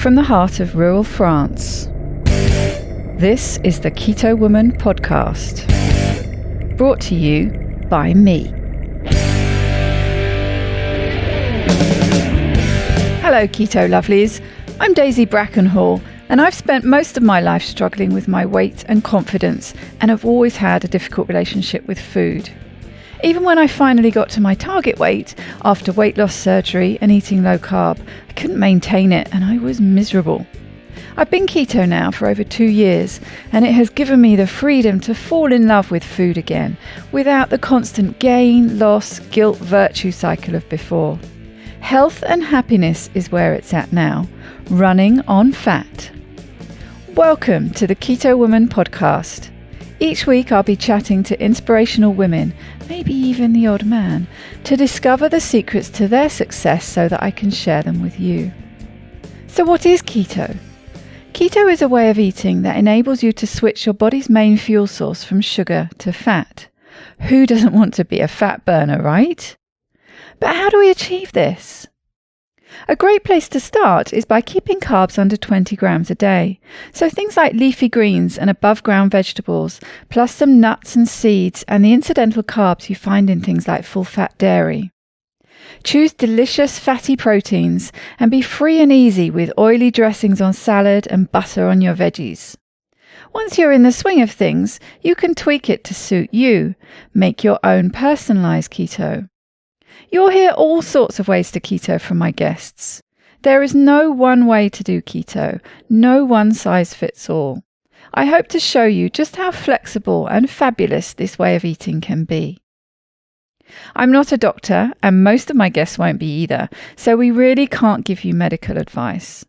from the heart of rural France. This is the Keto Woman podcast, brought to you by me. Hello Keto lovelies, I'm Daisy Brackenhall, and I've spent most of my life struggling with my weight and confidence, and have always had a difficult relationship with food. Even when I finally got to my target weight, after weight loss surgery and eating low carb, I couldn't maintain it and I was miserable. I've been keto now for over 2 years, and it has given me the freedom to fall in love with food again, without the constant gain, loss, guilt, virtue cycle of before. Health and happiness is where it's at now, running on fat. Welcome to the Keto Woman podcast. Each week I'll be chatting to inspirational women, maybe even the odd man, to discover the secrets to their success so that I can share them with you. So what is keto? Keto is a way of eating that enables you to switch your body's main fuel source from sugar to fat. Who doesn't want to be a fat burner, right? But how do we achieve this? A great place to start is by keeping carbs under 20 grams a day. So things like leafy greens and above ground vegetables, plus some nuts and seeds and the incidental carbs you find in things like full fat dairy. Choose delicious fatty proteins and be free and easy with oily dressings on salad and butter on your veggies. Once you're in the swing of things, you can tweak it to suit you. Make your own personalized keto. You'll hear all sorts of ways to keto from my guests. There is no one way to do keto, no one size fits all. I hope to show you just how flexible and fabulous this way of eating can be. I'm not a doctor, and most of my guests won't be either, so we really can't give you medical advice.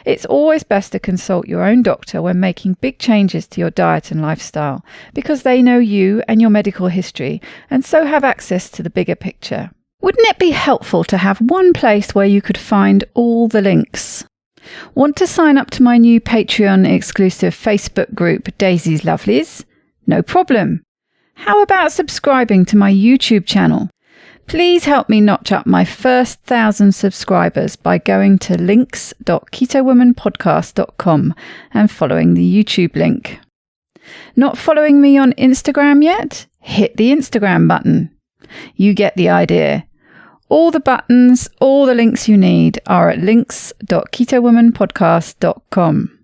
It's always best to consult your own doctor when making big changes to your diet and lifestyle, because they know you and your medical history, and so have access to the bigger picture. Wouldn't it be helpful to have one place where you could find all the links? Want to sign up to my new Patreon exclusive Facebook group, Daisy's Lovelies? No problem. How about subscribing to my YouTube channel? Please help me notch up my first 1,000 subscribers by going to links.ketowomanpodcast.com and following the YouTube link. Not following me on Instagram yet? Hit the Instagram button. You get the idea. All the buttons, all the links you need are at links.ketowomanpodcast.com.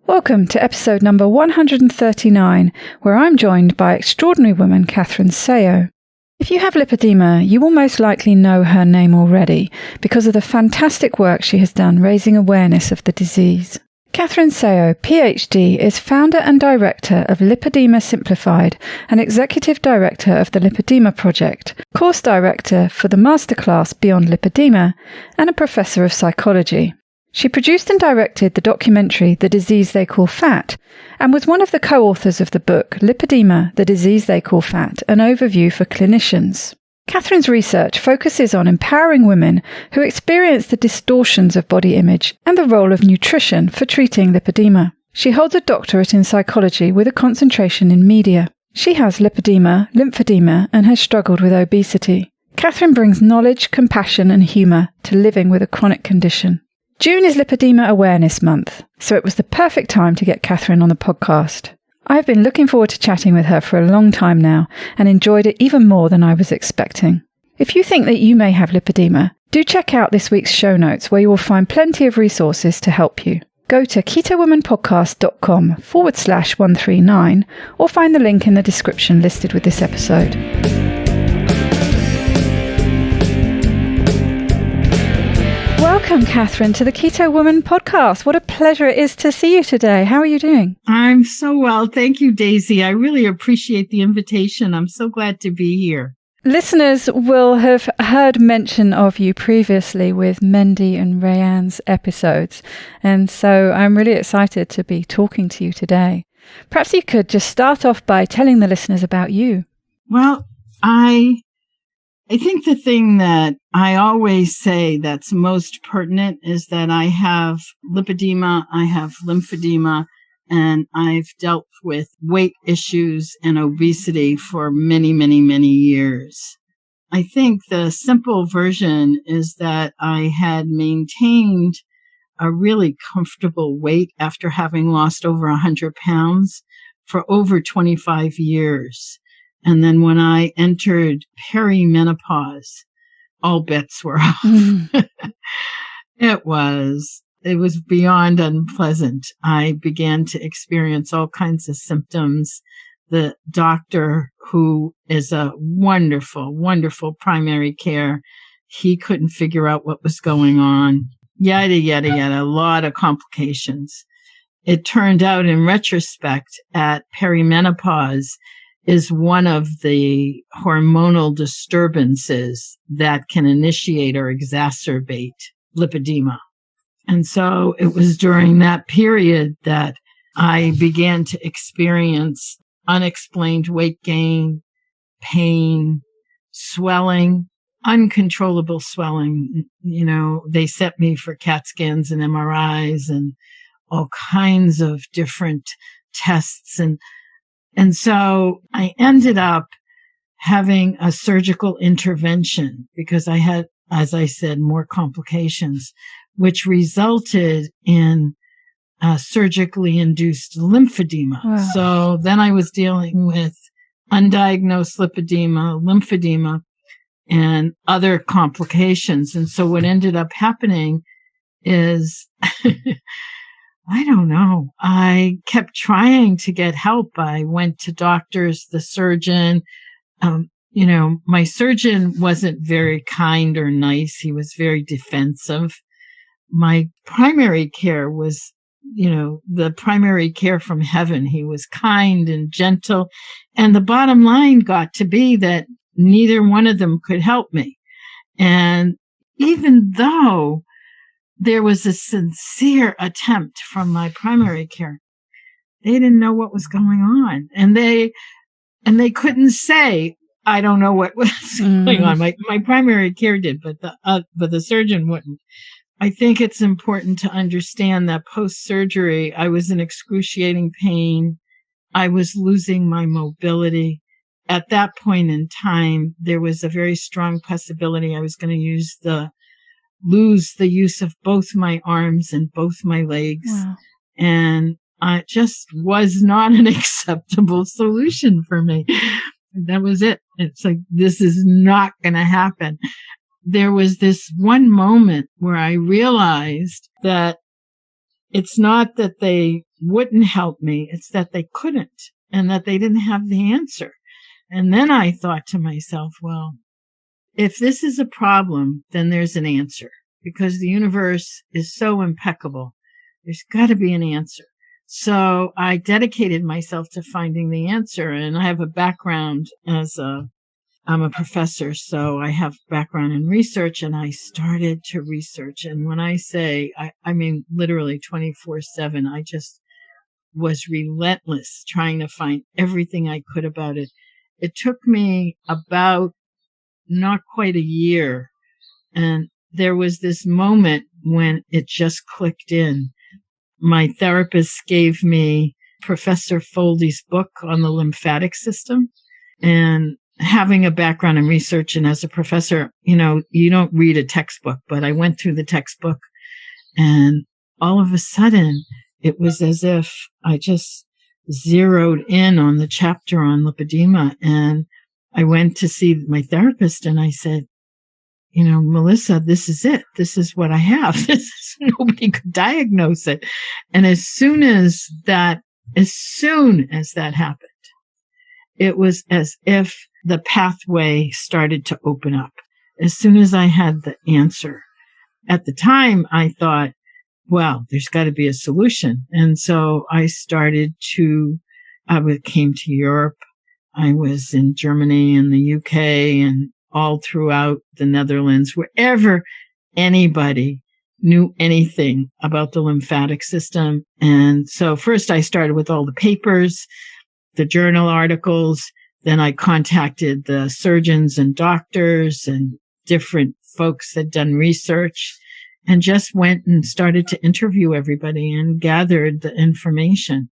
Welcome to episode number 139, where I'm joined by extraordinary woman Catherine Sayo. If you have lipedema, you will most likely know her name already because of the fantastic work she has done raising awareness of the disease. Catherine Sayo, PhD, is founder and director of Lipedema Simplified and executive director of the Lipedema Project, course director for the masterclass Beyond Lipedema, and a professor of psychology. She produced and directed the documentary The Disease They Call Fat, and was one of the co-authors of the book Lipedema, The Disease They Call Fat, an overview for clinicians. Catherine's research focuses on empowering women who experience the distortions of body image and the role of nutrition for treating lipedema. She holds a doctorate in psychology with a concentration in media. She has lipedema, lymphedema, and has struggled with obesity. Catherine brings knowledge, compassion, and humour to living with a chronic condition. June is Lipedema Awareness Month, so it was the perfect time to get Catherine on the podcast. I've been looking forward to chatting with her for a long time now and enjoyed it even more than I was expecting. If you think that you may have lipedema, do check out this week's show notes where you will find plenty of resources to help you. Go to ketowomanpodcast.com/139 or find the link in the description listed with this episode. Welcome, Catherine, to the Keto Woman podcast. What a pleasure it is to see you today. How are you doing? I'm so well. Thank you, Daisy. I really appreciate the invitation. I'm so glad to be here. Listeners will have heard mention of you previously with Mendy and Rayanne's episodes, and so I'm really excited to be talking to you today. Perhaps you could just start off by telling the listeners about you. Well, I think the thing that I always say that's most pertinent is that I have lipedema, I have lymphedema, and I've dealt with weight issues and obesity for many, many, many years. I think the simple version is that I had maintained a really comfortable weight after having lost over 100 pounds for over 25 years. And then when I entered perimenopause, all bets were off. It was beyond unpleasant. I began to experience all kinds of symptoms. The doctor, who is a wonderful, wonderful primary care, he couldn't figure out what was going on. Yada, yada, yada, a lot of complications. It turned out in retrospect at perimenopause is one of the hormonal disturbances that can initiate or exacerbate lipedema. And so it was during that period that I began to experience unexplained weight gain, pain, swelling, uncontrollable swelling. You know, they set me for CAT scans and MRIs and all kinds of different tests. And so I ended up having a surgical intervention because I had, as I said, more complications, which resulted in surgically induced lymphedema. Wow. So then I was dealing with undiagnosed lymphedema, and other complications. And so what ended up happening is, I don't know, I kept trying to get help. I went to doctors, the surgeon. My surgeon wasn't very kind or nice. He was very defensive. My primary care was, the primary care from heaven. He was kind and gentle. And the bottom line got to be that neither one of them could help me. And even though there was a sincere attempt from my primary care, they didn't know what was going on. And they couldn't say, I don't know what was going on. My primary care did, but the surgeon wouldn't. I think it's important to understand that post-surgery, I was in excruciating pain. I was losing my mobility. At that point in time, there was a very strong possibility I was going to lose the use of both my arms and both my legs. Wow. And it just was not an acceptable solution for me. That was it. It's like, this is not going to happen. There was this one moment where I realized that it's not that they wouldn't help me, it's that they couldn't, and that they didn't have the answer. And then I thought to myself, well, if this is a problem, then there's an answer, because the universe is so impeccable. There's got to be an answer. So I dedicated myself to finding the answer. And I have a background I'm a professor, so I have background in research, and I started to research. And when I say, I mean, literally 24/7, I just was relentless trying to find everything I could about it. It took me about not quite a year. And there was this moment when it just clicked in. My therapist gave me Professor Foldy's book on the lymphatic system. And having a background in research, and as a professor, you don't read a textbook, but I went through the textbook, and all of a sudden it was as if I just zeroed in on the chapter on lipedema. And I went to see my therapist, and I said, Melissa, this is it. This is what I have. Nobody could diagnose it. And as soon as that happened, it was as if the pathway started to open up. As soon as I had the answer. At the time, I thought, well, there's got to be a solution. And so I came to Europe. I was in Germany and the UK and all throughout the Netherlands, wherever anybody knew anything about the lymphatic system. And so first I started with all the papers, the journal articles. Then I contacted the surgeons and doctors and different folks that had done research, and just went and started to interview everybody and gathered the information.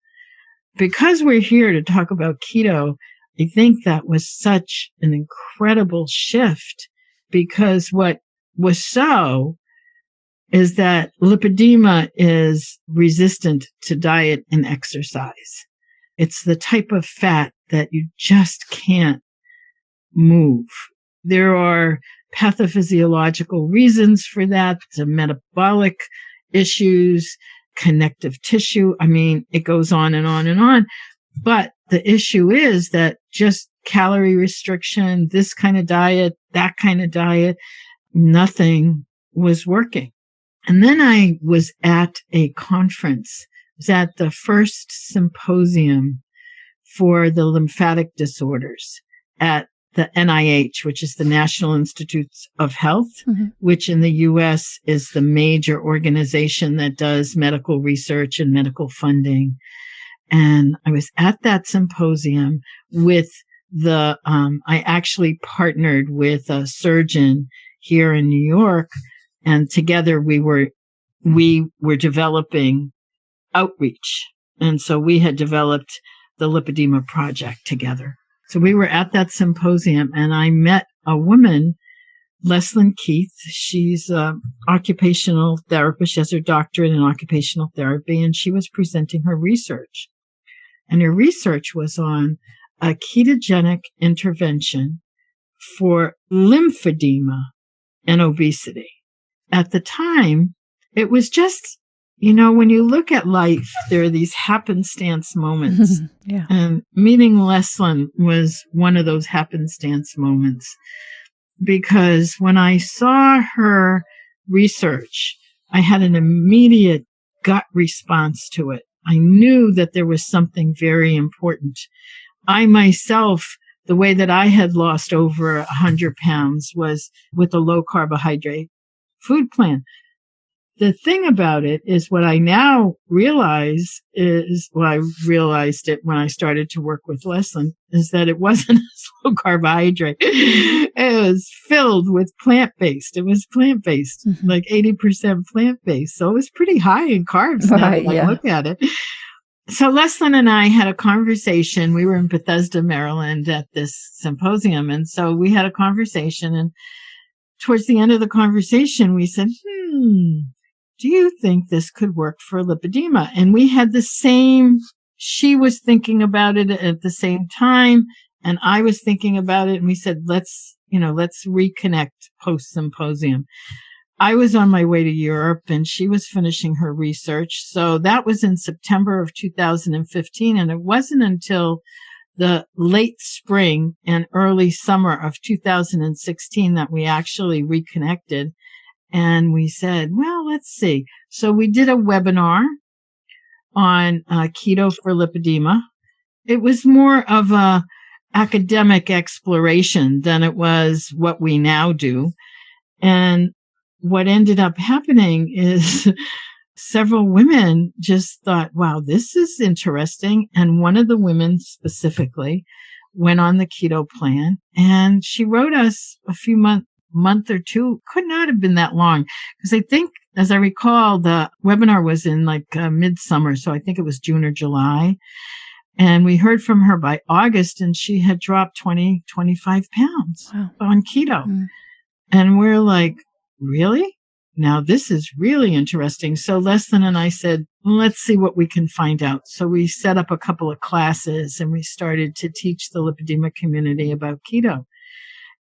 Because we're here to talk about keto, I think that was such an incredible shift, because what was so is that lipedema is resistant to diet and exercise. It's the type of fat that you just can't move. There are pathophysiological reasons for that, the metabolic issues, connective tissue. I mean, it goes on and on and on. But the issue is that just calorie restriction, this kind of diet, that kind of diet, nothing was working. And then I was at a conference. I was at the first symposium for the lymphatic disorders at the NIH, which is the National Institutes of Health, which in the U.S. is the major organization that does medical research and medical funding. And I was at that symposium with I actually partnered with a surgeon here in New York, and together we were developing outreach. And so we had developed the Lipedema project together. So we were at that symposium, and I met a woman, Leslyn Keith. She's an occupational therapist. She has her doctorate in occupational therapy, and she was presenting her research. And her research was on a ketogenic intervention for lymphedema and obesity. At the time, it was just, when you look at life, there are these happenstance moments. Yeah. And meeting Leslyn was one of those happenstance moments, because when I saw her research, I had an immediate gut response to it. I knew that there was something very important. I myself, the way that I had lost over 100 pounds was with a low carbohydrate food plan. The thing about it is what I now realize is, well, I realized it when I started to work with Leslyn, is that it wasn't low carbohydrate. It was filled with plant-based. It was plant-based, like 80% plant-based. So it was pretty high in carbs now that I look at it. So Leslyn and I had a conversation. We were in Bethesda, Maryland at this symposium. And so we had a conversation, and towards the end of the conversation, we said, do you think this could work for lipedema? And we had the same, she was thinking about it at the same time, and I was thinking about it. And we said, let's reconnect post-symposium. I was on my way to Europe, and she was finishing her research. So that was in September of 2015. And it wasn't until the late spring and early summer of 2016 that we actually reconnected. And we said, well, let's see. So we did a webinar on keto for lipedema. It was more of a academic exploration than it was what we now do. And what ended up happening is several women just thought, wow, this is interesting. And one of the women specifically went on the keto plan, and she wrote us a few month or two, could not have been that long, because I think, as I recall, the webinar was in like midsummer. So I think it was June or July. And we heard from her by August, and she had dropped 25 pounds on keto. And we're like, really? Now this is really interesting. So Leslyn and I said, well, let's see what we can find out. So we set up a couple of classes, and we started to teach the lipedema community about keto.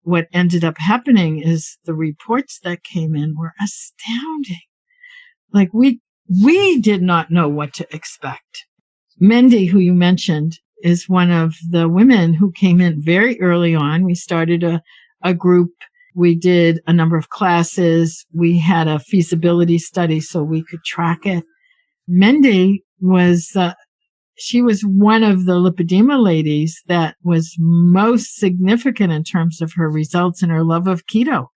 What ended up happening is the reports that came in were astounding. Like we did not know what to expect. Mendy, who you mentioned, is one of the women who came in very early on. We started a group. We did a number of classes. We had a feasibility study so we could track it. Mendy was, she was one of the lipedema ladies that was most significant in terms of her results and her love of keto.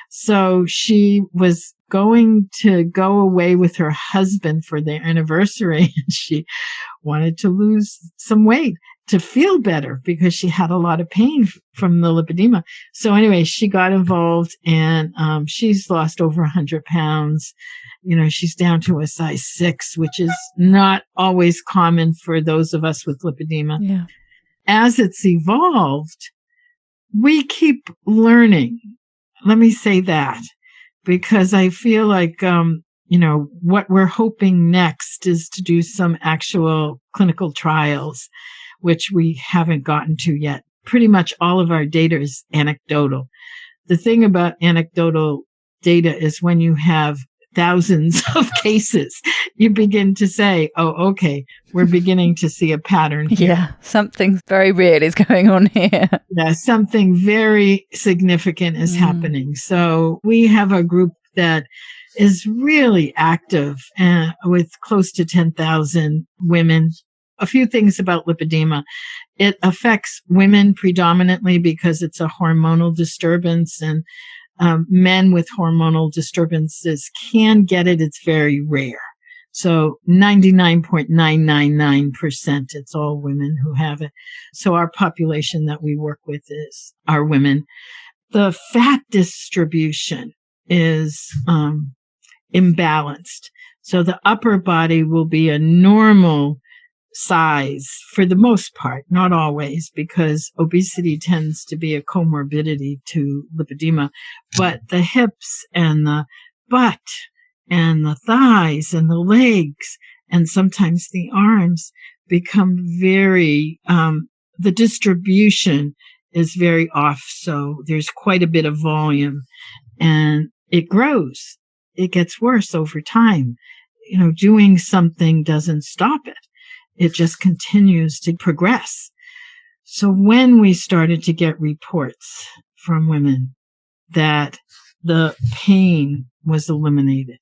So she was going to go away with her husband for their anniversary, and she wanted to lose some weight to feel better because she had a lot of pain from the lipedema. So anyway, she got involved, and she's lost over 100 pounds. She's down to a size 6, which is not always common for those of us with lipedema. Yeah. As it's evolved, we keep learning. Let me say that, because I feel like, what we're hoping next is to do some actual clinical trials, which we haven't gotten to yet. Pretty much all of our data is anecdotal. The thing about anecdotal data is when you have thousands of cases, you begin to say, oh, okay, we're beginning to see a pattern here. Yeah, something very real is going on here. Yeah, something very significant is happening. So we have a group that is really active with close to 10,000 women. A few things about lipedema. It affects women predominantly because it's a hormonal disturbance, and men with hormonal disturbances can get it. It's very rare. So 99.999%, it's all women who have it. So our population that we work with are women. The fat distribution is imbalanced. So the upper body will be a normal size for the most part, not always, because obesity tends to be a comorbidity to lipedema, but the hips and the butt and the thighs and the legs and sometimes the arms become very, the distribution is very off. So there's quite a bit of volume and it grows. It gets worse over time. Doing something doesn't stop it. It just continues to progress. So when we started to get reports from women that the pain was eliminated,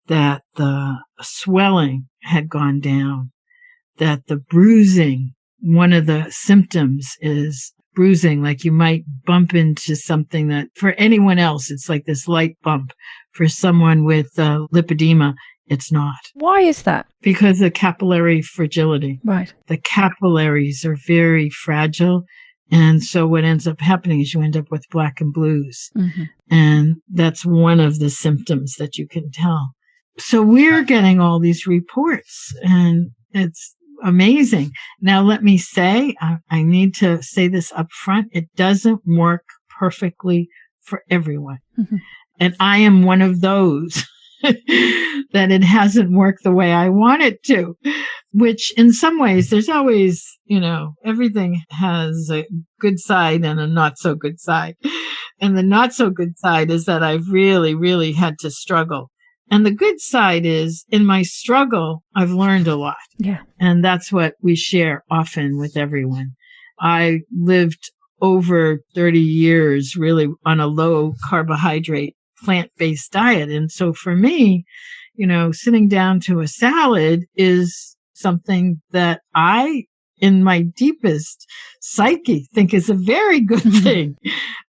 that the swelling had gone down, that the bruising, one of the symptoms is bruising, like you might bump into something that for anyone else, it's like this light bump. For someone with lipedema, it's not. Why is that? Because of capillary fragility. Right. The capillaries are very fragile. And so what ends up happening is you end up with black and blues. Mm-hmm. And that's one of the symptoms that you can tell. So we're getting all these reports and it's amazing. Now, let me say, I need to say this up front. It doesn't work perfectly for everyone. Mm-hmm. And I am one of those that it hasn't worked the way I want it to, which in some ways, there's always, everything has a good side and a not so good side. And the not so good side is that I've really, really had to struggle. And the good side is in my struggle, I've learned a lot. Yeah. And that's what we share often with everyone. I lived over 30 years really on a low carbohydrate plant-based diet. And so for me, sitting down to a salad is something that I, in my deepest psyche, think is a very good thing.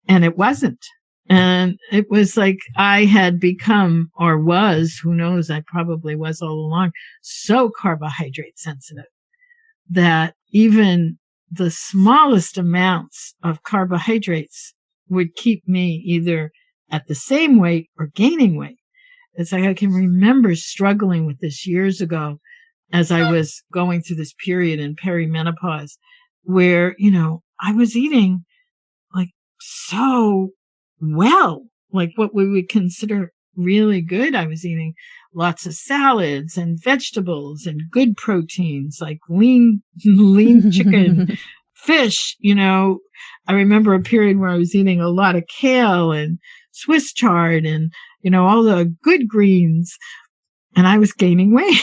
And it wasn't. And it was like I had become, or was, who knows, I probably was all along, so carbohydrate sensitive that even the smallest amounts of carbohydrates would keep me either at the same weight or gaining weight. It's like I can remember struggling with this years ago as I was going through this period in perimenopause where, I was eating like so well, like what we would consider really good. I was eating lots of salads and vegetables and good proteins like lean chicken, fish. I remember a period where I was eating a lot of kale and Swiss chard and, all the good greens, and I was gaining weight.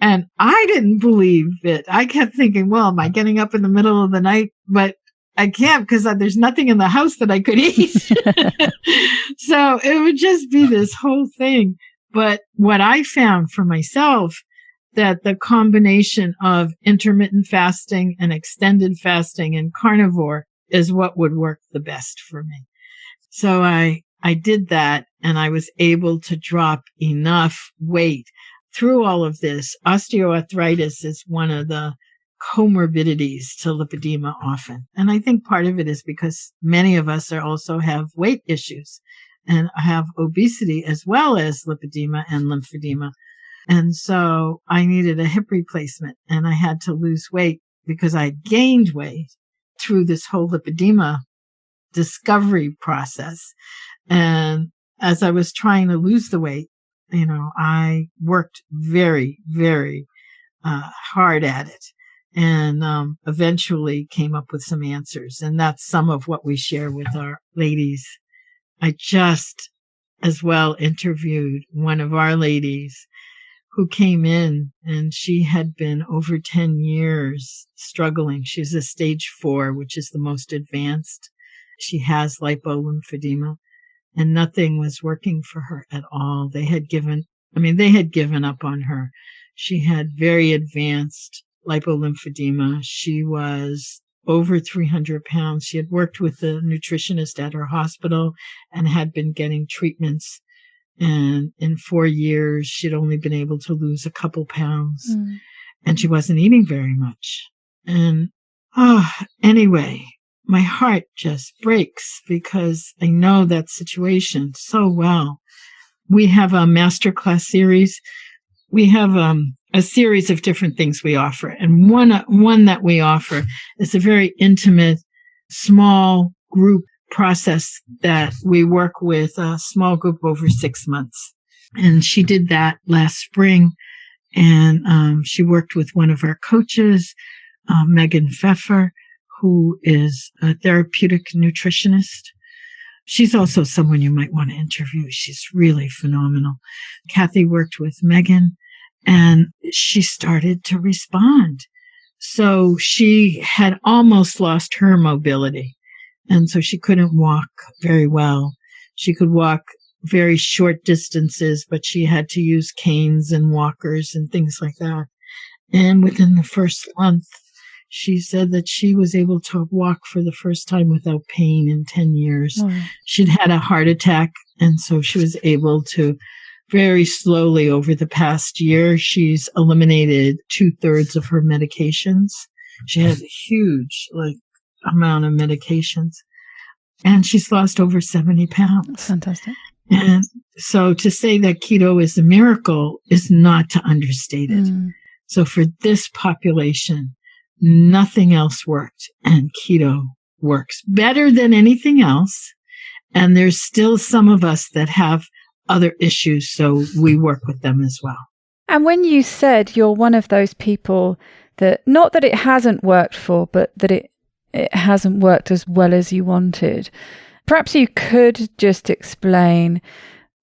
And I didn't believe it. I kept thinking, well, am I getting up in the middle of the night? But I can't because there's nothing in the house that I could eat. So it would just be this whole thing. But what I found for myself, that the combination of intermittent fasting and extended fasting and carnivore is what would work the best for me. So I did that and I was able to drop enough weight. Through all of this, osteoarthritis is one of the comorbidities to lipedema often. And I think part of it is because many of us also have weight issues and have obesity as well as lipedema and lymphedema. And so I needed a hip replacement and I had to lose weight because I gained weight through this whole lipedema discovery process. And as I was trying to lose the weight, I worked very, very hard at it, and eventually came up with some answers. And that's some of what we share with our ladies. I just as well interviewed one of our ladies who came in, and she had been over 10 years struggling. She's a stage 4, which is the most advanced. She has lipolymphedema, and nothing was working for her at all. They had given up on her. She had very advanced lipolymphedema. She was over 300 pounds. She had worked with a nutritionist at her hospital and had been getting treatments. And in 4 years, she'd only been able to lose a couple pounds. And she wasn't eating very much. And anyway, my heart just breaks because I know that situation so well. We have a masterclass series. We have a series of different things we offer. And one that we offer is a very intimate, small group process that we work with a small group over 6 months. And she did that last spring. And she worked with one of our coaches, Megan Pfeffer, who is a therapeutic nutritionist. She's also someone you might want to interview. She's really phenomenal. Kathy worked with Megan, and she started to respond. So she had almost lost her mobility, and so she couldn't walk very well. She could walk very short distances, but she had to use canes and walkers and things like that. And within the first month, she said that she was able to walk for the first time without pain in 10 years. She'd had a heart attack, and so she was able to very slowly over the past year, she's eliminated 2/3 of her medications. She had a huge amount of medications, and she's lost over 70 pounds. That's fantastic. And so to say that keto is a miracle is not to understate it. So for this population, nothing else worked, and keto works better than anything else. And there's still some of us that have other issues, so we work with them as well. And when you said you're one of those people that, not that it hasn't worked for, but that it hasn't worked as well as you wanted, perhaps you could just explain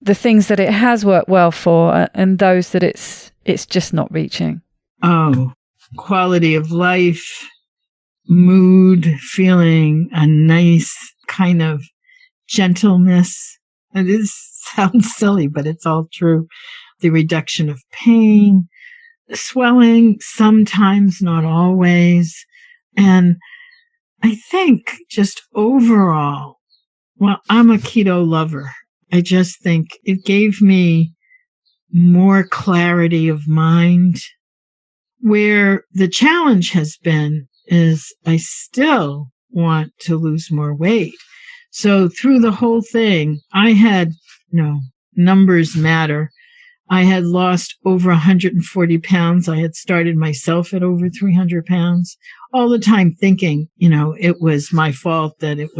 the things that it has worked well for and those that it's just not reaching. Oh, quality of life, mood, feeling a nice kind of gentleness. And this sounds silly, but it's all true. The reduction of pain, swelling, sometimes, not always. And I think just overall, well, I'm a keto lover. I just think it gave me more clarity of mind. Where the challenge has been is I still want to lose more weight. So through the whole thing, I had, numbers matter. I had lost over 140 pounds. I had started myself at over 300 pounds, all the time thinking, it was my fault, that it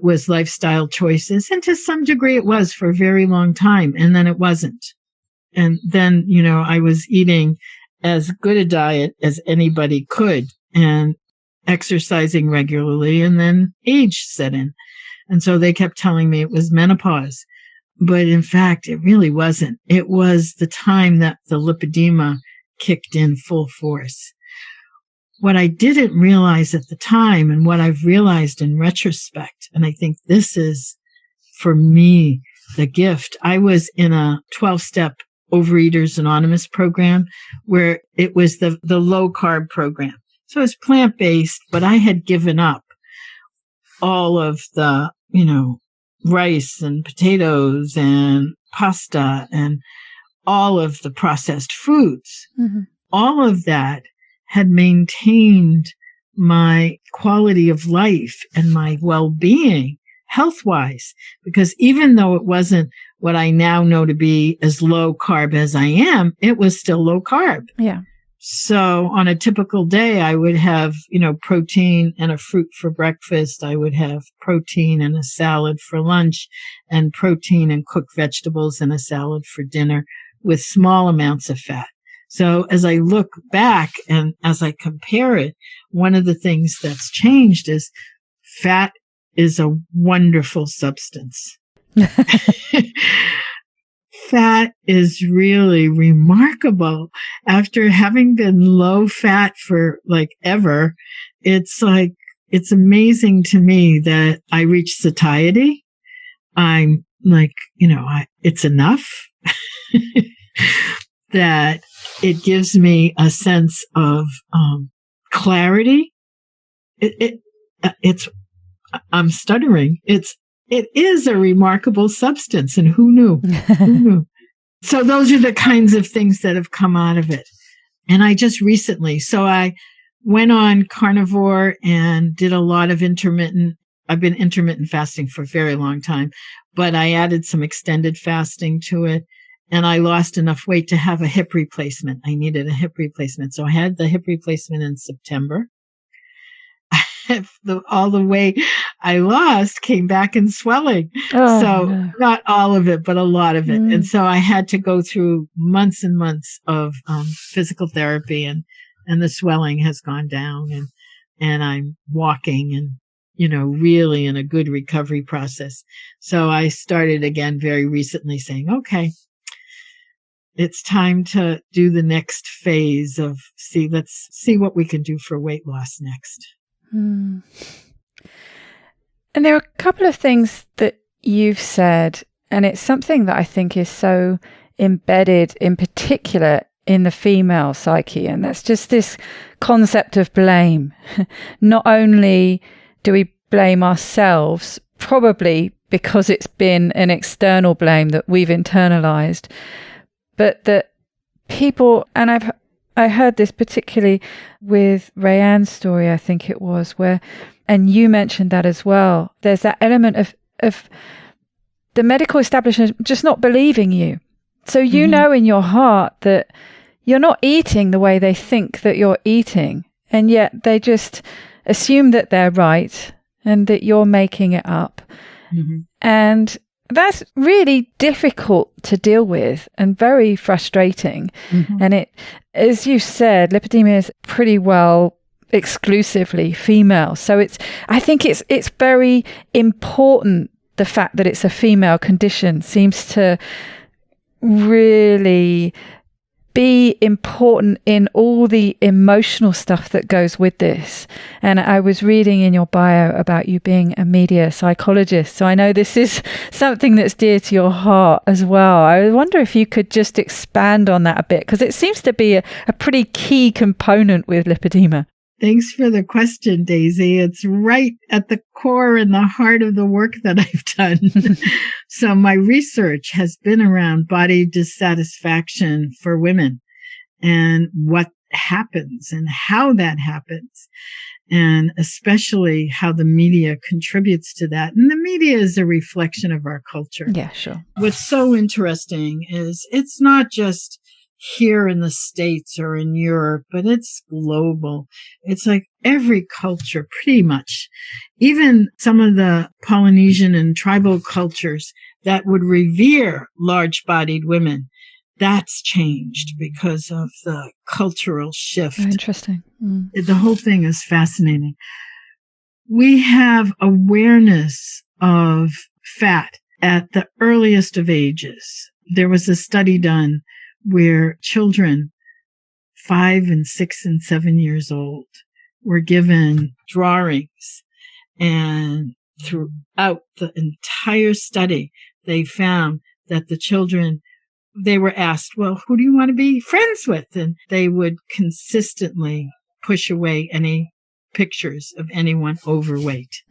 was lifestyle choices. And to some degree it was for a very long time. And then it wasn't. And then, I was eating as good a diet as anybody could and exercising regularly, and then age set in. And so they kept telling me it was menopause. But in fact, it really wasn't. It was the time that the lipedema kicked in full force. What I didn't realize at the time, and what I've realized in retrospect, and I think this is, for me, the gift. I was in a 12-step Overeaters Anonymous program where it was the low carb program. So it was plant-based, but I had given up all of the, rice and potatoes and pasta and all of the processed foods. Mm-hmm. All of that had maintained my quality of life and my well-being health-wise, because even though it wasn't what I now know to be as low carb as I am, it was still low carb. Yeah. So on a typical day, I would have, protein and a fruit for breakfast. I would have protein and a salad for lunch, and protein and cooked vegetables and a salad for dinner with small amounts of fat. So as I look back and as I compare it, one of the things that's changed is fat is a wonderful substance. Fat is really remarkable. After having been low fat for ever, it's amazing to me that I reach satiety. I'm it's enough. That it gives me a sense of clarity. I'm stuttering. It is a remarkable substance, and who knew? Who knew? So those are the kinds of things that have come out of it. And I just recently, so I went on carnivore and did a lot of I've been intermittent fasting for a very long time, but I added some extended fasting to it, and I lost enough weight to have a hip replacement. I needed a hip replacement. So I had the hip replacement in September. All the weight I lost came back in swelling. No. Not all of it, but a lot of it. And so I had to go through months and months of physical therapy, and the swelling has gone down, and I'm walking and, really in a good recovery process. So I started again very recently saying, okay, it's time to do the next phase of let's see what we can do for weight loss next. And there are a couple of things that you've said, and it's something that I think is so embedded in particular in the female psyche, and that's just this concept of blame. Not only do we blame ourselves, probably because it's been an external blame that we've internalized, but that people, and I heard this particularly with Rayanne's story, I think it was, where, and you mentioned that as well, there's that element of the medical establishment just not believing you. So you know in your heart that you're not eating the way they think that you're eating, and yet they just assume that they're right and that you're making it up. And that's really difficult to deal with and very frustrating. And it, as you said, lipedema is pretty well exclusively female. So I think it's very important. The fact that it's a female condition seems to really be important in all the emotional stuff that goes with this. And I was reading in your bio about you being a media psychologist. So I know this is something that's dear to your heart as well. I wonder if you could just expand on that a bit, because it seems to be a pretty key component with lipedema. Thanks for the question, Daisy. It's right at the core and the heart of the work that I've done. So my research has been around body dissatisfaction for women and what happens and how that happens, and especially how the media contributes to that. And the media is a reflection of our culture. Yeah, sure. What's so interesting is it's not just here in the States or in Europe, but it's global. It's like every culture, pretty much. Even some of the Polynesian and tribal cultures that would revere large-bodied women, that's changed because of the cultural shift. Oh, interesting. The whole thing is fascinating. We have awareness of fat at the earliest of ages. There was a study done where children 5 and 6 and 7 years old were given drawings, and throughout the entire study, they found that the children, they were asked, well, who do you want to be friends with? And they would consistently push away any pictures of anyone overweight.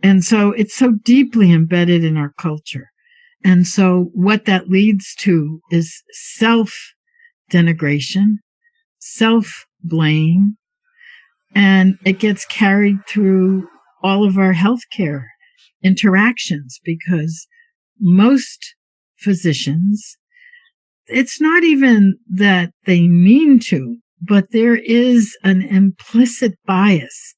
And so it's so deeply embedded in our culture. And so what that leads to is self-denigration, self-blame, and it gets carried through all of our healthcare interactions, because most physicians, it's not even that they mean to, but there is an implicit bias.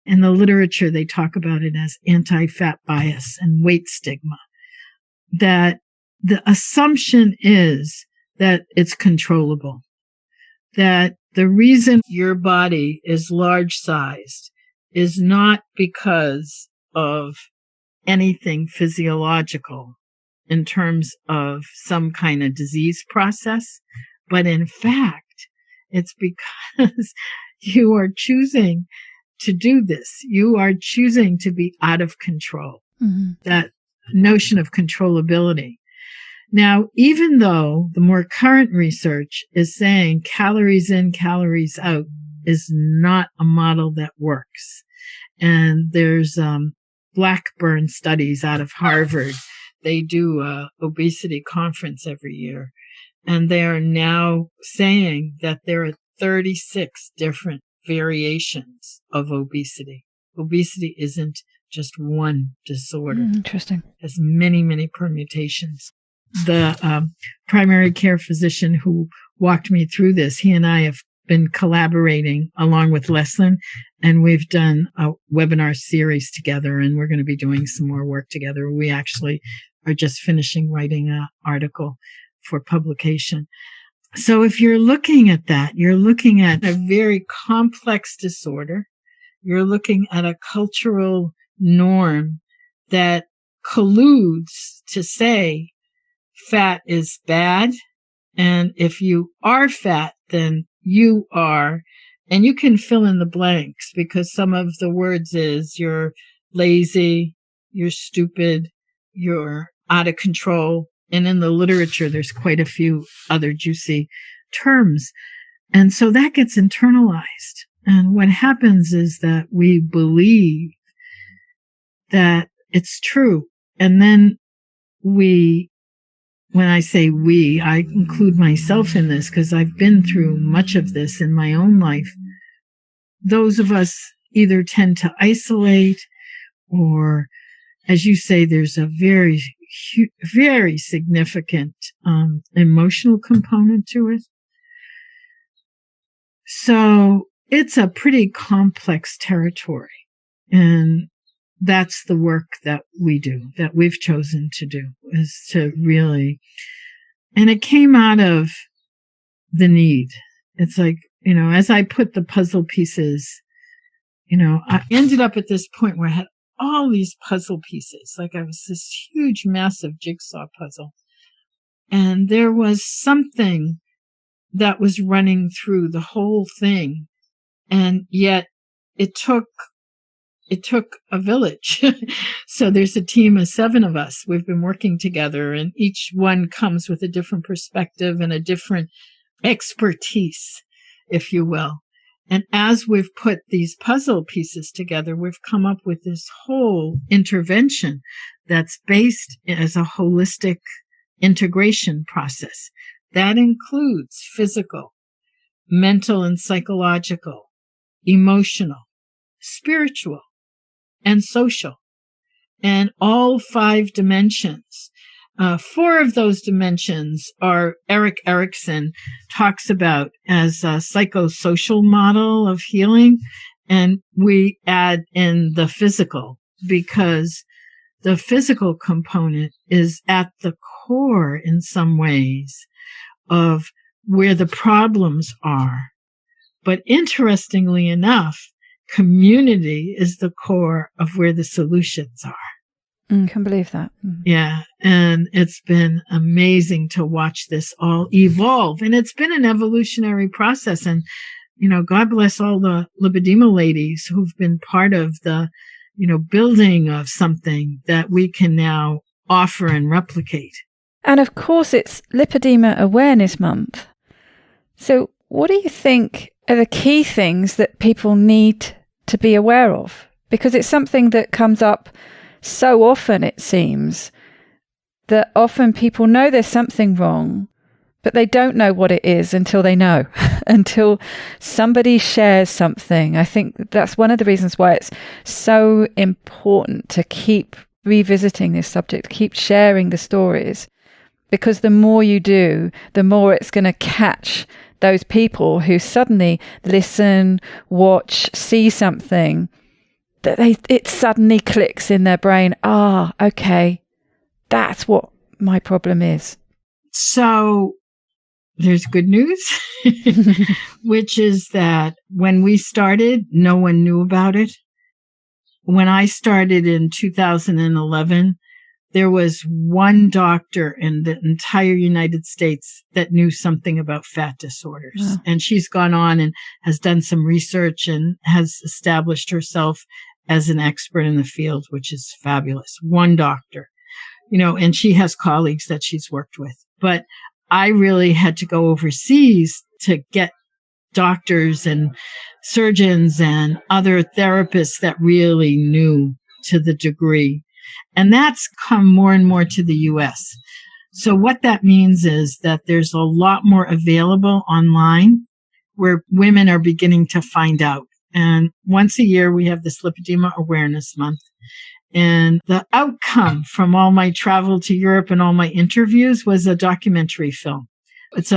In the literature, they talk about it as anti-fat bias and weight stigma, that the assumption is that it's controllable, that the reason your body is large-sized is not because of anything physiological in terms of some kind of disease process, but in fact, it's because you are choosing to do this. You are choosing to be out of control. Mm-hmm. That notion of controllability. Now, even though the more current research is saying calories in, calories out is not a model that works. And there's Blackburn studies out of Harvard. They do a obesity conference every year. And they are now saying that there are 36 different variations of obesity. Obesity isn't just one disorder. Interesting. It has many, many permutations. The primary care physician who walked me through this, he and I have been collaborating along with Leslin, and we've done a webinar series together, and we're going to be doing some more work together. We actually are just finishing writing an article for publication. So if you're looking at that, you're looking at a very complex disorder. You're looking at a cultural norm that colludes to say fat is bad. And if you are fat, then you are, and you can fill in the blanks because some of the words is you're lazy, you're stupid, you're out of control. And in the literature, there's quite a few other juicy terms. And so that gets internalized. And what happens is that we believe that it's true. And then when I say we, I include myself in this because I've been through much of this in my own life. Those of us either tend to isolate or, as you say, there's a very significant emotional component to it. So it's a pretty complex territory. And that's the work that we do, that we've chosen to do, is to really, and it came out of the need. It's like, as I put the puzzle pieces, I ended up at this point where I had all these puzzle pieces. Like I was this huge, massive jigsaw puzzle. And there was something that was running through the whole thing. And yet it took a village. So there's a team of 7 of us. We've been working together, and each one comes with a different perspective and a different expertise, if you will. And as we've put these puzzle pieces together, we've come up with this whole intervention that's based as a holistic integration process. That includes physical, mental and psychological, emotional, spiritual, and social, and all 5 dimensions. 4 of those dimensions are Erik Erikson talks about as a psychosocial model of healing, and we add in the physical because the physical component is at the core in some ways of where the problems are. But interestingly enough, community is the core of where the solutions are. Can believe that. Yeah. And it's been amazing to watch this all evolve. And it's been an evolutionary process. And, God bless all the Lipedema ladies who've been part of the, building of something that we can now offer and replicate. And of course, it's Lipedema Awareness Month. So what do you think are the key things that people need to be aware of? Because it's something that comes up so often, it seems, that often people know there's something wrong, but they don't know what it is until they know, until somebody shares something. I think that's one of the reasons why it's so important to keep revisiting this subject, keep sharing the stories, because the more you do, the more it's going to catch those people who suddenly listen, watch, see something that it suddenly clicks in their brain. Okay, that's what my problem is. So there's good news, which is that when we started, no one knew about it. When I started in 2011, there was one doctor in the entire United States that knew something about fat disorders. Wow. And she's gone on and has done some research and has established herself as an expert in the field, which is fabulous. One doctor, and she has colleagues that she's worked with. But I really had to go overseas to get doctors and surgeons and other therapists that really knew to the degree. And that's come more and more to the US. So what that means is that there's a lot more available online where women are beginning to find out. And once a year, we have this Lipedema Awareness Month. And the outcome from all my travel to Europe and all my interviews was a documentary film. It's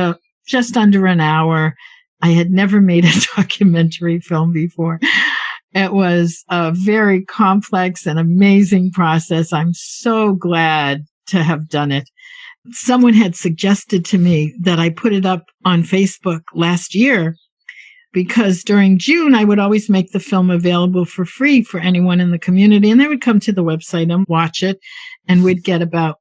just under an hour. I had never made a documentary film before. It was a very complex and amazing process. I'm so glad to have done it. Someone had suggested to me that I put it up on Facebook last year because during June, I would always make the film available for free for anyone in the community. And they would come to the website and watch it. And we'd get about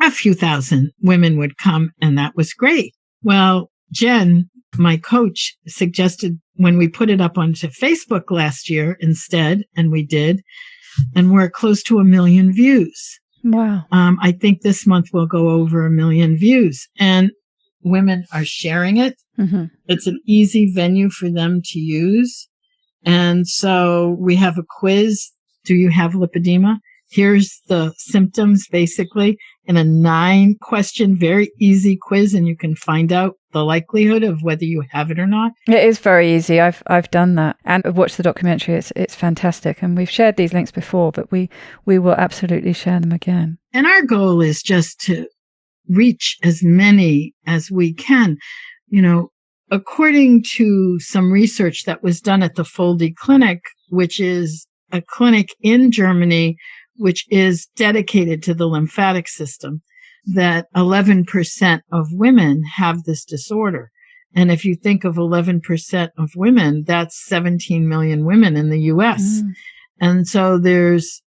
a few thousand women would come. And that was great. Well, Jen, my coach, suggested when we put it up onto Facebook last year instead, and we did, and we're close to 1 million views. Wow. I think this month we'll go over 1 million views, and women are sharing it. Mm-hmm. It's an easy venue for them to use. And so we have a quiz. Do you have lipedema? Here's the symptoms, basically, in a 9-question, very easy quiz, and you can find out the likelihood of whether you have it or not. It is very easy. I've done that, and I've watched the documentary. It's fantastic, and we've shared these links before, but we will absolutely share them again. And our goal is just to reach as many as we can. According to some research that was done at the Foldy Clinic, which is a clinic in Germany, which is dedicated to the lymphatic system, that 11% of women have this disorder. And if you think of 11% of women, that's 17 million women in the US. Mm. And so there's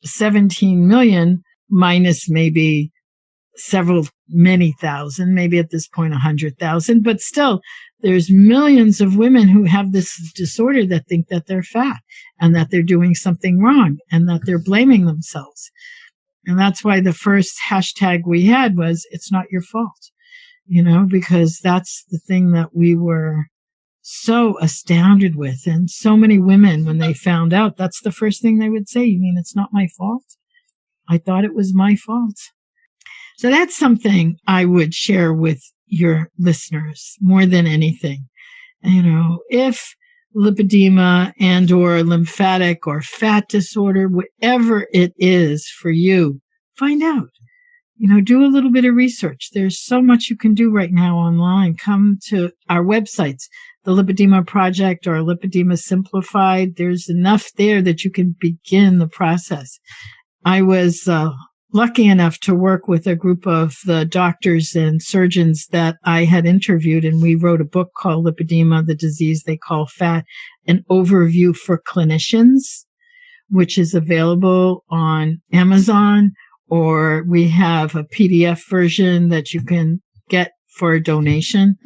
17 million minus maybe many thousand, maybe at this point 100,000, but still there's millions of women who have this disorder that think that they're fat and that they're doing something wrong and that they're blaming themselves. And that's why the first hashtag we had was, it's not your fault, because that's the thing that we were so astounded with. And so many women, when they found out, that's the first thing they would say. You mean it's not my fault? I thought it was my fault. So that's something I would share with your listeners more than anything. If lipedema and or lymphatic or fat disorder, whatever it is for you, find out. Do a little bit of research. There's so much you can do right now online. Come to our websites, the Lipedema Project or Lipedema Simplified. There's enough there that you can begin the process. I was lucky enough to work with a group of the doctors and surgeons that I had interviewed, and we wrote a book called Lipedema, the Disease They Call Fat, an overview for clinicians, which is available on Amazon, or we have a PDF version that you can get for a donation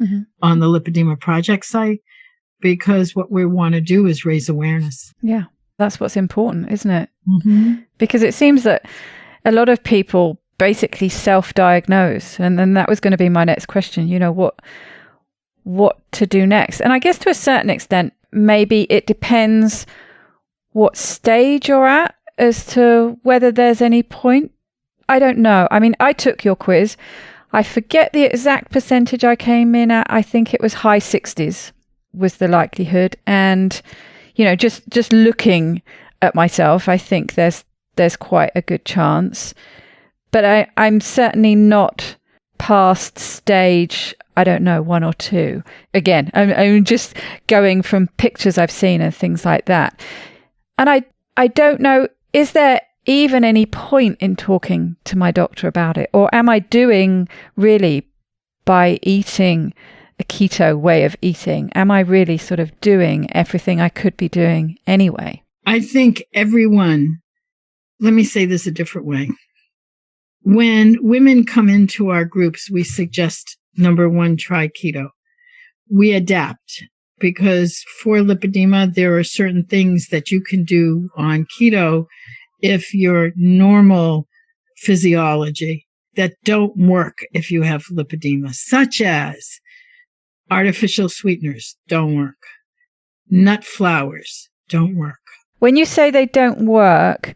on the Lipedema Project site, because what we want to do is raise awareness. Yeah, that's what's important, isn't it? Mm-hmm. Because it seems that a lot of people basically self-diagnose. And then that was going to be my next question, what to do next. And I guess to a certain extent, maybe it depends what stage you're at as to whether there's any point. I don't know. I mean, I took your quiz. I forget the exact percentage I came in at. I think it was high 60s was the likelihood. And, just looking at myself, I think there's quite a good chance, but I'm certainly not past stage, I don't know, 1 or 2. Again, I'm just going from pictures I've seen and things like that. And I don't know, is there even any point in talking to my doctor about it? Or am I doing really, by eating a keto way of eating, am I really sort of doing everything I could be doing anyway? I think everyone, let me say this a different way. When women come into our groups, we suggest, number 1, try keto. We adapt because for lipedema, there are certain things that you can do on keto if your normal physiology that don't work if you have lipedema, such as artificial sweeteners don't work. Nut flours don't work. When you say they don't work,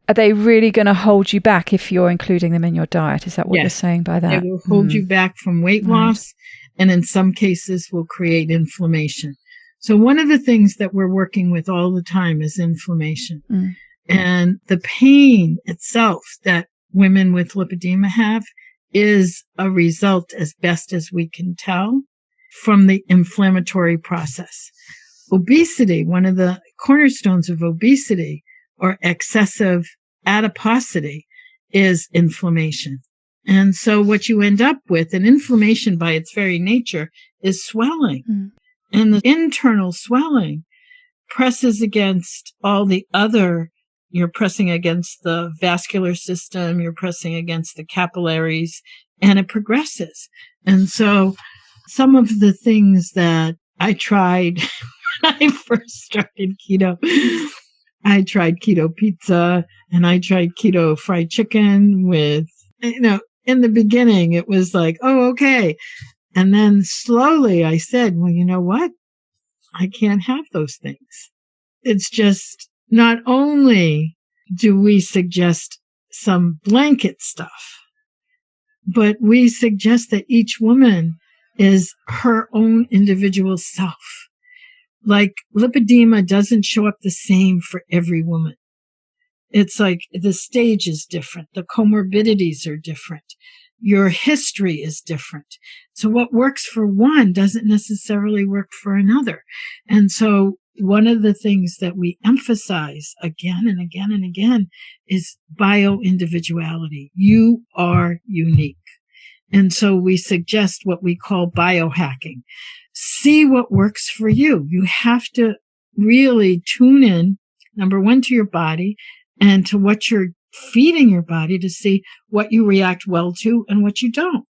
are they really going to hold you back if you're including them in your diet? Is that what you're saying by that? They will hold you back from weight loss, and in some cases will create inflammation. So one of the things that we're working with all the time is inflammation. And the pain itself that women with lipedema have is a result, as best as we can tell, from the inflammatory process. Obesity, one of the cornerstones of obesity or excessive adiposity, is inflammation. And so what you end up with, and inflammation by its very nature, is swelling. And the internal swelling presses against all the other. You're pressing against the vascular system, you're pressing against the capillaries, and it progresses. And so some of the things that I tried when I first started keto, I tried keto pizza and I tried keto fried chicken with, in the beginning, it was like, oh, okay. And then slowly I said, well, you know what? I can't have those things. It's just, not only do we suggest some blanket stuff, but we suggest that each woman is her own individual self. Like lipedema doesn't show up the same for every woman. It's like the stage is different. The comorbidities are different. Your history is different. So what works for one doesn't necessarily work for another. And so one of the things that we emphasize again and again and again is bio-individuality. You are unique. And so we suggest what we call biohacking. See what works for you. You have to really tune in, number 1, to your body and to what you're feeding your body to see what you react well to and what you don't.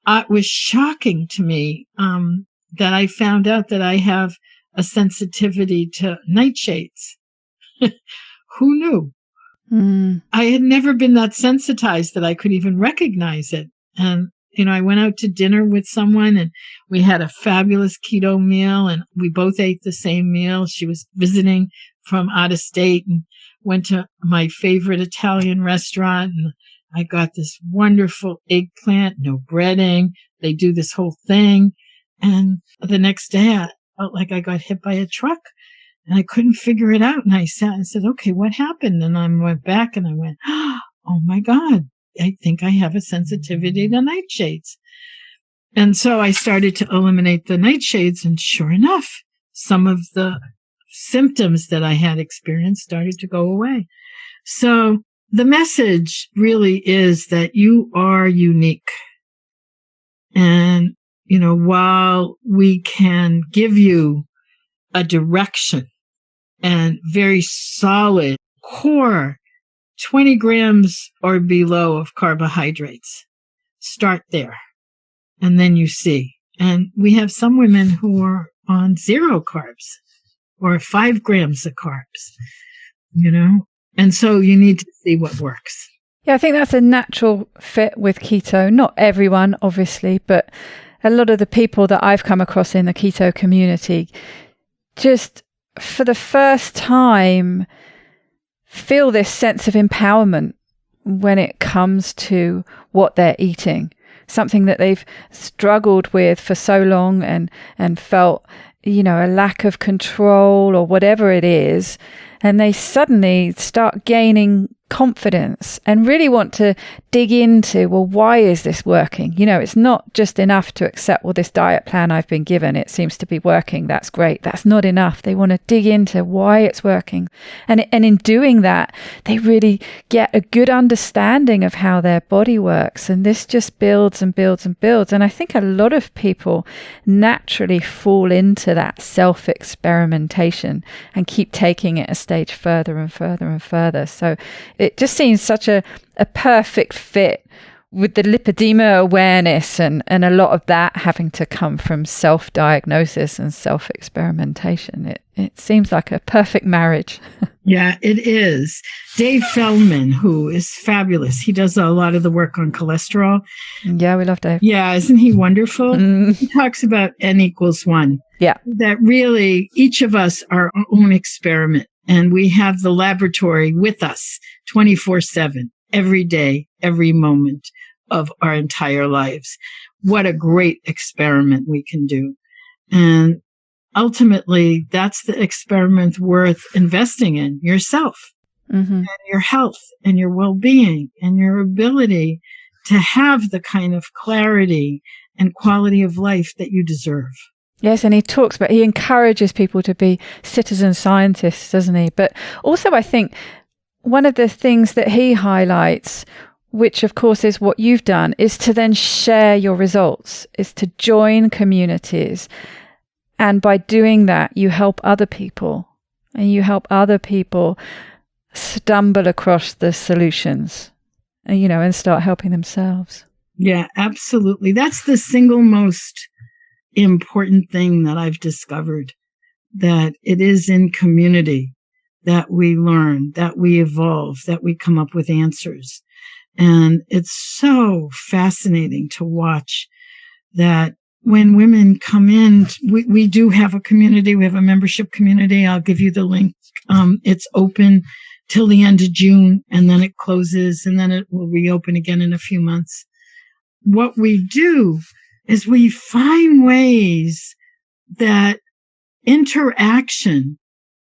It was shocking to me that I found out that I have a sensitivity to nightshades. Who knew? I had never been that sensitized that I could even recognize it. And, I went out to dinner with someone and we had a fabulous keto meal and we both ate the same meal. She was visiting from out of state and went to my favorite Italian restaurant. And I got this wonderful eggplant, no breading. They do this whole thing. And the next day I felt like I got hit by a truck and I couldn't figure it out. And I sat and said, okay, what happened? And I went back and I went, oh my God, I think I have a sensitivity to nightshades. And so I started to eliminate the nightshades. And sure enough, some of the symptoms that I had experienced started to go away. So the message really is that you are unique. And, while we can give you a direction and very solid core 20 grams or below of carbohydrates, start there. And then you see. And we have some women who are on 0 carbs or 5 grams of carbs, and so you need to see what works. Yeah, I think that's a natural fit with keto. Not everyone, obviously, but a lot of the people that I've come across in the keto community just for the first time feel this sense of empowerment when it comes to what they're eating, something that they've struggled with for so long and felt, a lack of control or whatever it is. And they suddenly start gaining confidence and really want to dig into, well, why is this working? You know, it's not just enough to accept, well, this diet plan I've been given, it seems to be working. That's great. That's not enough. They want to dig into why it's working. And in doing that, they really get a good understanding of how their body works. And this just builds and builds and builds. And I think a lot of people naturally fall into that self-experimentation and keep taking it a stage further and further and further. So it just seems such a perfect fit with the lipedema awareness and a lot of that having to come from self-diagnosis and self-experimentation. It seems like a perfect marriage. Yeah, it is. Dave Feldman, who is fabulous, he does a lot of the work on cholesterol. Yeah, we love Dave. Yeah, isn't he wonderful? He talks about N=1. Yeah. That really each of us are our own experiment. And we have the laboratory with us 24/7, every day, every moment of our entire lives. What a great experiment we can do. And ultimately, that's the experiment worth investing in yourself and your health and your well-being and your ability to have the kind of clarity and quality of life that you deserve. Yes, and he encourages people to be citizen scientists, doesn't he? But also, I think one of the things that he highlights, which of course is what you've done, is to then share your results, is to join communities. And by doing that, you help other people, and you help other people stumble across the solutions, and start helping themselves. Yeah, absolutely. That's the single most important thing that I've discovered, that it is in community that we learn, that we evolve, that we come up with answers. And it's so fascinating to watch that when women come in, we do have a community. We have a membership community. I'll give you the link. It's open till the end of June, and then it closes, and then it will reopen again in a few months. What we do is we find ways that interaction,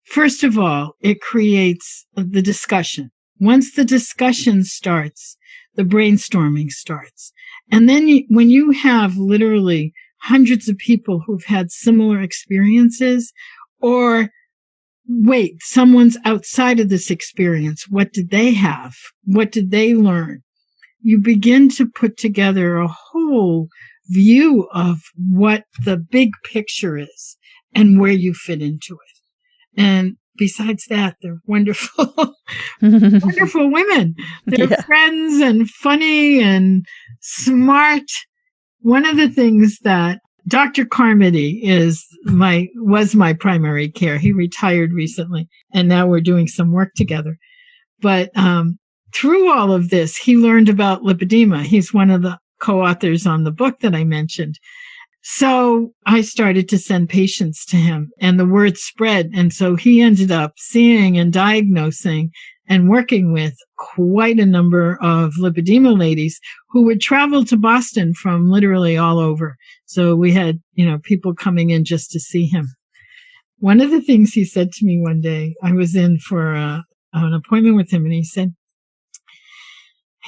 first of all, it creates the discussion. Once the discussion starts, the brainstorming starts. And then when you have literally hundreds of people who've had similar experiences, or wait, someone's outside of this experience, what did they have? What did they learn? You begin to put together a whole view of what the big picture is and where you fit into it. And besides that, they're wonderful, wonderful women. They're friends and funny and smart. One of the things that Dr. Carmody was my primary care. He retired recently, and now we're doing some work together. But through all of this, he learned about lipedema. He's one of the co-authors on the book that I mentioned. So I started to send patients to him, and the word spread. And so he ended up seeing and diagnosing and working with quite a number of lipedema ladies who would travel to Boston from literally all over. So we had, people coming in just to see him. One of the things he said to me one day, I was in for an appointment with him, and he said,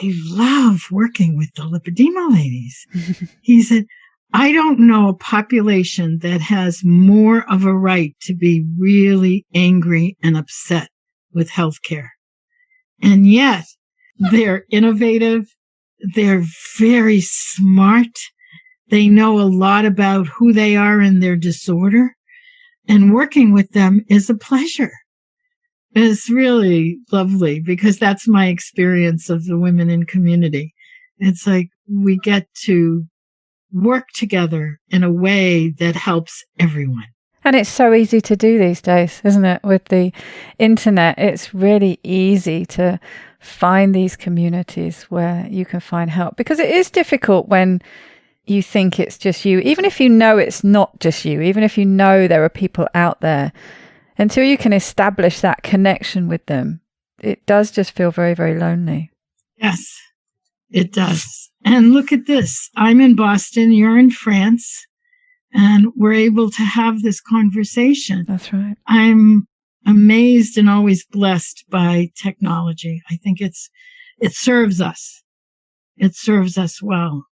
I love working with the lipedema ladies. He said, I don't know a population that has more of a right to be really angry and upset with healthcare. And yet they're innovative. They're very smart. They know a lot about who they are and their disorder. And working with them is a pleasure. It's really lovely, because that's my experience of the women in community. It's like we get to work together in a way that helps everyone. And it's so easy to do these days, isn't it? With the internet, it's really easy to find these communities where you can find help, because it is difficult when you think it's just you, even if you know it's not just you, even if you know there are people out there. Until you can establish that connection with them, it does just feel very, very lonely. Yes, it does. And look at this. I'm in Boston, you're in France, and we're able to have this conversation. That's right. I'm amazed and always blessed by technology. I think it serves us. it serves us well,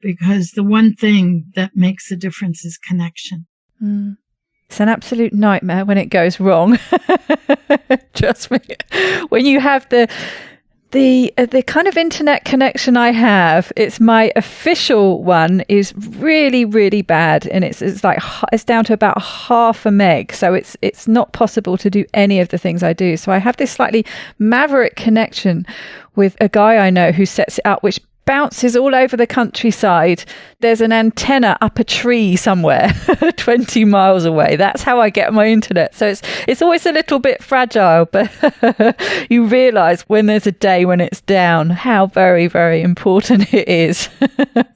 because the one thing that makes a difference is connection. Mm. It's an absolute nightmare when it goes wrong. Trust me. When you have the kind of internet connection I have, it's my official one is really, really bad, and it's down to about half a meg, so it's not possible to do any of the things I do. So I have this slightly maverick connection with a guy I know who sets it up, which bounces all over the countryside. There's an antenna up a tree somewhere 20 miles away. That's how I get my internet. So it's always a little bit fragile, but you realize when there's a day when it's down how very, very important it is.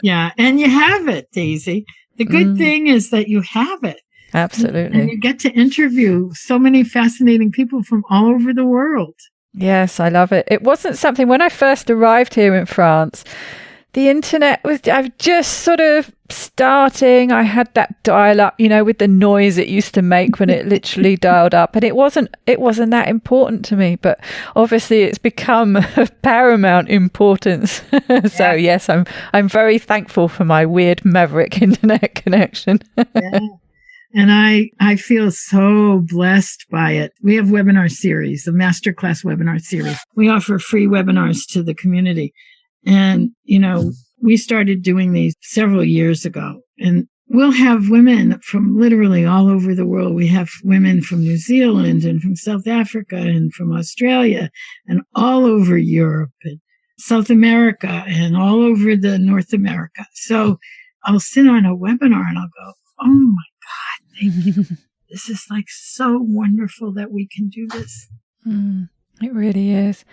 Yeah, and you have it, Daisy. The good thing is that you have it. Absolutely. And you get to interview so many fascinating people from all over the world. Yes, I love it. It wasn't something, when I first arrived here in France, the internet was, I was just sort of starting. I had that dial up, with the noise it used to make when it literally dialed up. And it wasn't that important to me, but obviously it's become of paramount importance. So yes, I'm very thankful for my weird maverick internet connection. Yeah. And I feel so blessed by it. We have webinar series, a masterclass webinar series. We offer free webinars to the community. And, we started doing these several years ago. And we'll have women from literally all over the world. We have women from New Zealand and from South Africa and from Australia and all over Europe and South America and all over the North America. So I'll sit on a webinar and I'll go, oh my God, thank you. This is like so wonderful that we can do this. It really is.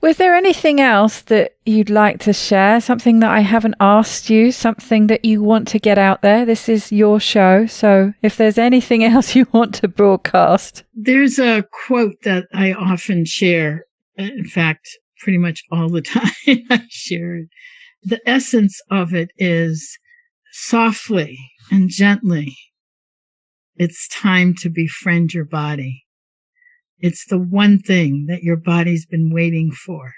Was there anything else that you'd like to share? Something that I haven't asked you, something that you want to get out there? This is your show. So if there's anything else you want to broadcast. There's a quote that I often share. In fact, pretty much all the time I share it. The essence of it is softly and gently. It's time to befriend your body. It's the one thing that your body's been waiting for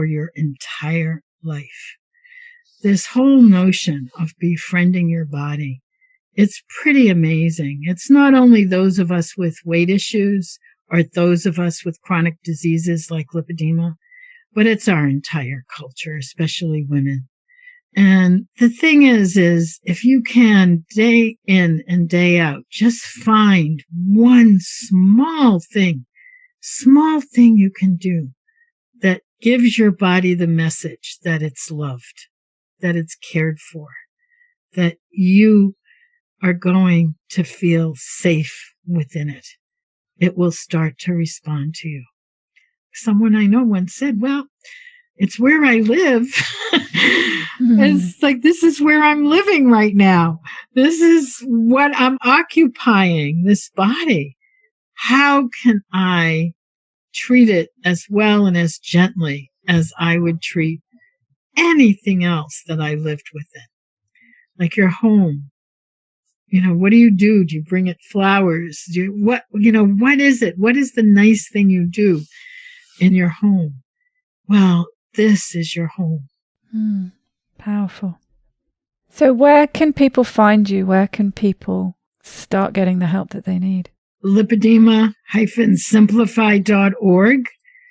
your entire life. This whole notion of befriending your body, it's pretty amazing. It's not only those of us with weight issues or those of us with chronic diseases like lipedema, but it's our entire culture, especially women. And the thing is if you can day in and day out, just find one small thing you can do that gives your body the message that it's loved, that it's cared for, that you are going to feel safe within it. It will start to respond to you. Someone I know once said, well, it's where I live. It's like, this is where I'm living right now. This is what I'm occupying, this body. How can I treat it as well and as gently as I would treat anything else that I lived within? Like your home. What do you do? Do you bring it flowers? What is it? What is the nice thing you do in your home? Well, this is your home. Powerful. So where can people find you? Where can people start getting the help that they need? Lipedema-simplify.org,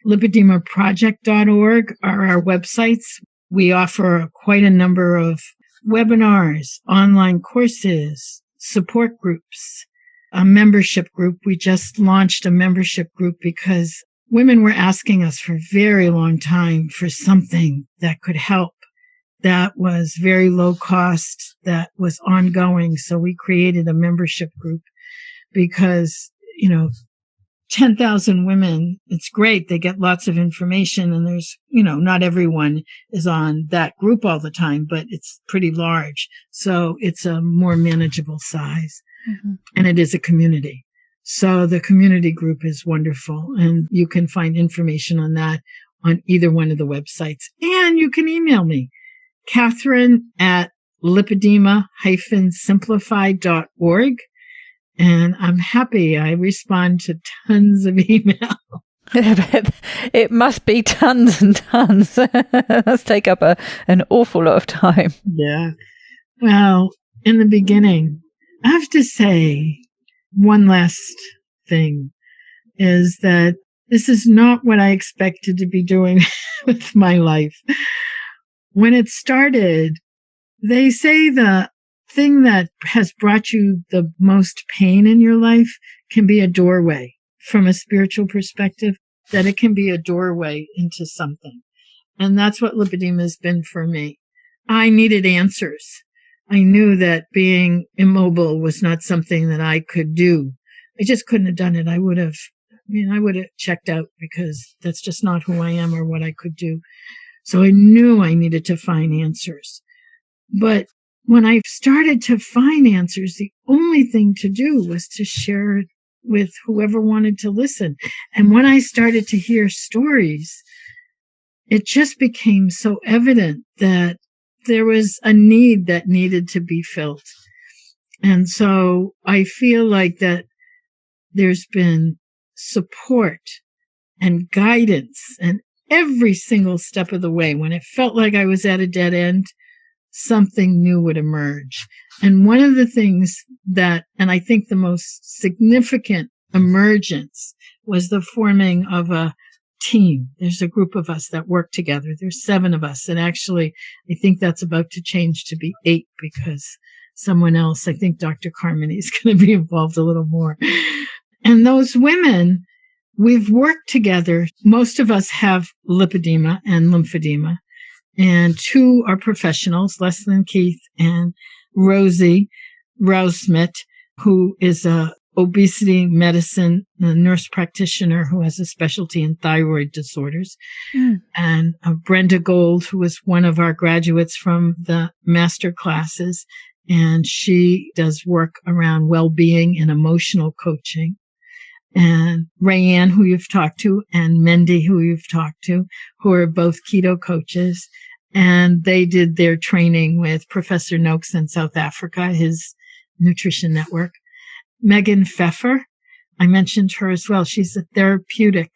lipedemaproject.org are our websites. We offer quite a number of webinars, online courses, support groups, a membership group. We just launched a membership group because women were asking us for a very long time for something that could help, that was very low cost, that was ongoing. So we created a membership group because, 10,000 women, it's great. They get lots of information, and there's, not everyone is on that group all the time, but it's pretty large. So it's a more manageable size, and it is a community. So the community group is wonderful, and you can find information on that on either one of the websites. And you can email me, Catherine@lipedema-simplify.org. And I'm happy. I respond to tons of email. It must be tons and tons. It must take up an awful lot of time. Yeah. Well, in the beginning, I have to say one last thing is that this is not what I expected to be doing with my life. When it started, they say the thing that has brought you the most pain in your life can be a doorway from a spiritual perspective, that it can be a doorway into something. And that's what lipedema has been for me. I needed answers. I knew that being immobile was not something that I could do. I just couldn't have done it. I would have checked out because that's just not who I am or what I could do. So I knew I needed to find answers. But when I started to find answers, the only thing to do was to share it with whoever wanted to listen. And when I started to hear stories, it just became so evident that there was a need that needed to be filled. And so I feel like that there's been support and guidance and every single step of the way. When it felt like I was at a dead end, something new would emerge. And one of the things that, and I think the most significant emergence, was the forming of a team. There's a group of us that work together. There's 7 of us. And actually, I think that's about to change to be 8 because someone else, I think Dr. Carmody, is going to be involved a little more. And those women, we've worked together. Most of us have lipedema and lymphedema. And 2 are professionals, Leslie Keith and Rosie Rousmith, who is a obesity medicine nurse practitioner who has a specialty in thyroid disorders. And Brenda Gold, who was one of our graduates from the master classes, and she does work around well-being and emotional coaching. And Rayanne, who you've talked to, and Mendy, who you've talked to, who are both keto coaches. And they did their training with Professor Noakes in South Africa, his nutrition network. Megan Pfeffer, I mentioned her as well. She's a therapeutic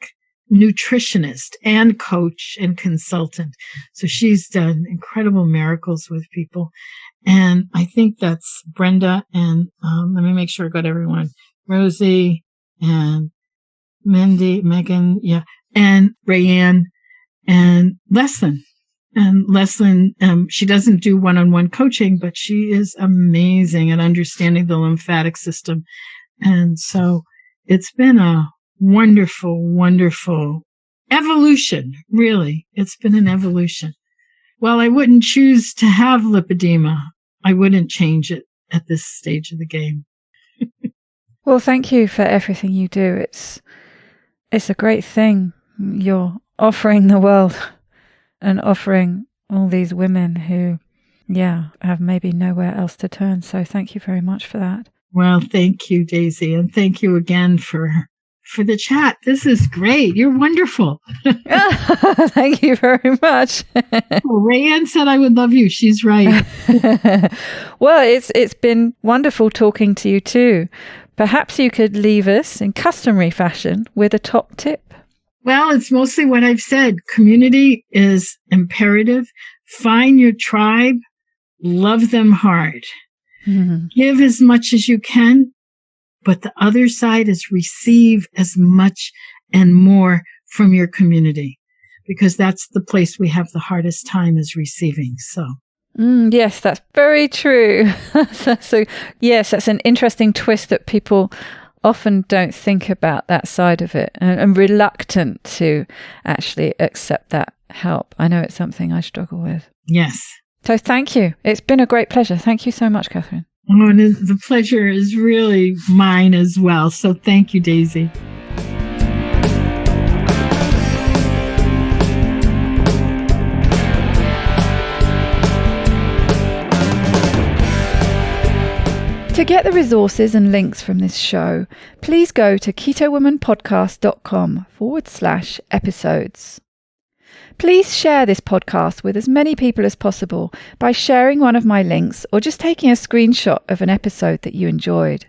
nutritionist and coach and consultant. So she's done incredible miracles with people. And I think that's Brenda and, let me make sure I got everyone. Rosie and Mindy, Megan, yeah, and Rayanne and Leslyn. And Leslyn, she doesn't do one-on-one coaching, but she is amazing at understanding the lymphatic system. And so it's been a wonderful, wonderful evolution, really. It's been an evolution. While I wouldn't choose to have lipedema, I wouldn't change it at this stage of the game. Well, thank you for everything you do. It's a great thing you're offering the world and offering all these women who, have maybe nowhere else to turn. So thank you very much for that. Well, thank you, Daisy. And thank you again for the chat. This is great. You're wonderful. Thank you very much. Well, Rayanne said I would love you. She's right. Well, it's been wonderful talking to you too. Perhaps you could leave us in customary fashion with a top tip. Well, it's mostly what I've said. Community is imperative. Find your tribe. Love them hard. Mm-hmm. Give as much as you can. But the other side is receive as much and more from your community, because that's the place we have the hardest time, is receiving. So. Yes, that's very true. So, yes, that's an interesting twist that people often don't think about, that side of it, and reluctant to actually accept that help. I know it's something I struggle with. Yes. So thank you. It's been a great pleasure. Thank you so much, Catherine. Oh, and the pleasure is really mine as well. So thank you, Daisy. To get the resources and links from this show, please go to ketowomanpodcast.com/episodes. Please share this podcast with as many people as possible by sharing one of my links or just taking a screenshot of an episode that you enjoyed.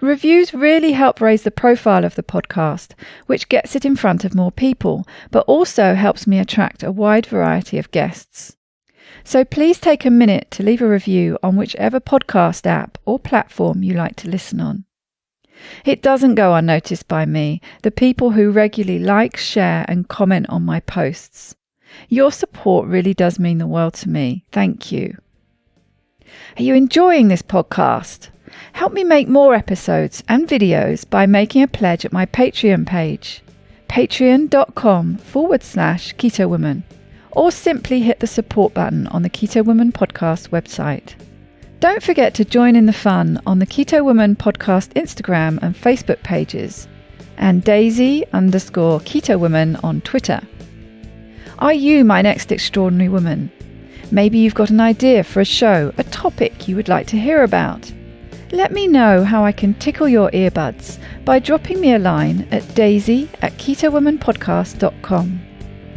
Reviews really help raise the profile of the podcast, which gets it in front of more people, but also helps me attract a wide variety of guests. So please take a minute to leave a review on whichever podcast app or platform you like to listen on. It doesn't go unnoticed by me, the people who regularly like, share and comment on my posts. Your support really does mean the world to me. Thank you. Are you enjoying this podcast? Help me make more episodes and videos by making a pledge at my Patreon page, patreon.com/KetoWoman, or simply hit the support button on the Keto Woman podcast website. Don't forget to join in the fun on the Keto Woman podcast Instagram and Facebook pages, and Daisy_Keto Woman on Twitter. Are you my next extraordinary woman? Maybe you've got an idea for a show, a topic you would like to hear about. Let me know how I can tickle your earbuds by dropping me a line at daisy@ketowomanpodcast.com.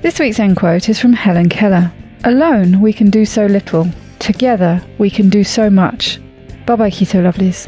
This week's end quote is from Helen Keller. Alone we can do so little. Together we can do so much. Bye bye, Keto Lovelies.